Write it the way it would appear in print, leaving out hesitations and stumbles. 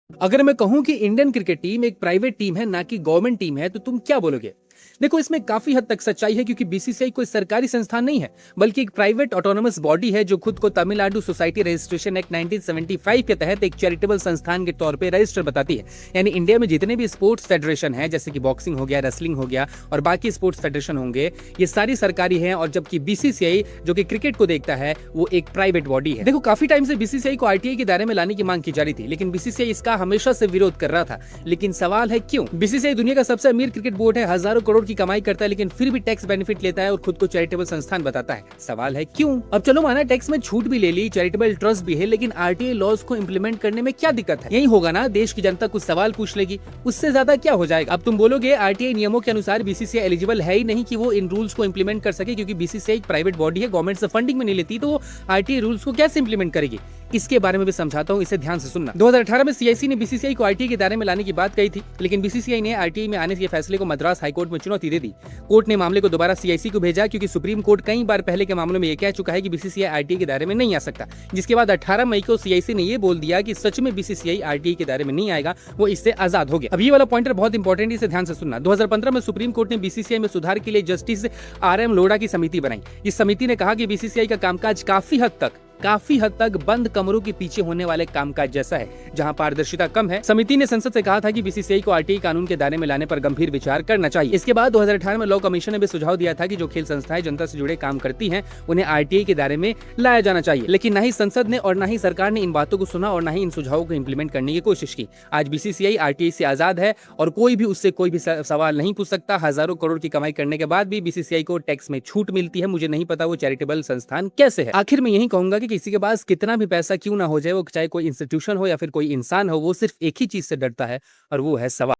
अगर मैं कहूं कि इंडियन क्रिकेट टीम एक प्राइवेट टीम है ना कि गवर्नमेंट टीम है तो तुम क्या बोलोगे? देखो, इसमें काफी हद तक सच्चाई है क्योंकि बीसीसीआई कोई सरकारी संस्थान नहीं है बल्कि एक प्राइवेट ऑटोनोमस बॉडी है जो खुद को तमिलनाडु सोसाइटी रजिस्ट्रेशन एक्ट 1975 के तहत एक चैरिटेबल संस्थान के तौर पे रजिस्टर बताती है। यानी इंडिया में जितने भी स्पोर्ट्स फेडरेशन है जैसे कि बॉक्सिंग हो गया, रेसलिंग हो गया और बाकी स्पोर्ट्स फेडरेशन होंगे, ये सारी सरकारी हैं। और जबकि बीसीसीआई जो कि क्रिकेट को देखता है वो एक प्राइवेट बॉडी है। देखो, काफी टाइम से बीसीसीआई को आरटीआई के दायरे में लाने की मांग की जा रही थी लेकिन बीसीसीआई इसका हमेशा से विरोध कर रहा था। लेकिन सवाल है क्यों? बीसीसीआई दुनिया का सबसे अमीर क्रिकेट बोर्ड है, हजारों करोड़ की कमाई करता है लेकिन फिर भी टैक्स बेनिफिट लेता है और खुद को चैरिटेबल संस्थान बताता है। सवाल है क्यों? अब चलो माना टैक्स में छूट भी ले ली, चैरिटेबल ट्रस्ट भी है, लेकिन आरटीआई लॉज को इंप्लीमेंट करने में क्या दिक्कत है? यही होगा ना, देश की जनता कुछ सवाल पूछ लेगी, उससे ज्यादा क्या हो जाएगा? अब तुम बोलोगे आरटीआई नियमों के अनुसार बीसीसीआई एलिजिबल है ही नहीं कि वो इन रूल्स को इंप्लीमेंट कर सके क्योंकि बीसीसीआई एक प्राइवेट बॉडी है, गवर्नमेंट से फंडिंग में नहीं लेती, तो वो आरटीआई रूल्स को कैसे इंप्लीमेंट करेगी? इसके बारे में भी समझाता हूं, इसे ध्यान से सुनना। 2018 में सीआईसी ने बीसीसीआई को आरटीआई के दायरे में लाने की बात कही थी लेकिन बीसीसीआई ने आरटीआई में आने के फैसले को मद्रास हाईकोर्ट में चुनौती दे दी। कोर्ट ने मामले को दोबारा सीआईसी को भेजा क्योंकि सुप्रीम कोर्ट कई बार पहले के मामलों में यह कह चुका है कि बीसीसीआई आरटीआई के दायरे में नहीं आ सकता। जिसके बाद 18 मई को सीआईसी ने यह बोल दिया कि सच में बीसीसीआई आरटीआई के दायरे में नहीं आएगा, वो इससे आजाद हो गया। अब ये वाला पॉइंटर बहुत इंपॉर्टेंट है, इसे ध्यान से सुनना। 2015 में सुप्रीम कोर्ट ने बीसीसीआई में सुधार के लिए जस्टिस आरएम लोढ़ा की समिति बनाई। इस समिति ने कहा कि बीसीसीआई का कामकाज काफी हद तक बंद कमरों के पीछे होने वाले कामकाज जैसा है जहां पारदर्शिता कम है। समिति ने संसद से कहा था कि बीसीसीआई को आरटीआई कानून के दायरे में लाने पर गंभीर विचार करना चाहिए। इसके बाद 2018 में लॉ कमीशन ने भी सुझाव दिया था कि जो खेल संस्थाएं जनता से जुड़े काम करती हैं उन्हें आरटीआई के दायरे में लाया जाना चाहिए। लेकिन न ही संसद ने और न ही सरकार ने इन बातों को सुना और न ही इन सुझावों को इंप्लीमेंट करने की कोशिश की। आज बीसीसीआई आरटीआई से आजाद है और कोई भी उससे कोई भी सवाल नहीं पूछ सकता। हजारों करोड़ की कमाई करने के बाद भी बीसीसीआई को टैक्स में छूट मिलती है। मुझे नहीं पता वो चैरिटेबल संस्थान कैसे है। आखिर में यही कहूंगा कि किसी के पास कितना भी पैसा क्यों ना हो जाए, वो चाहे कोई इंस्टीट्यूशन हो या फिर कोई इंसान हो, वो सिर्फ एक ही चीज से डरता है और वो है सवाल।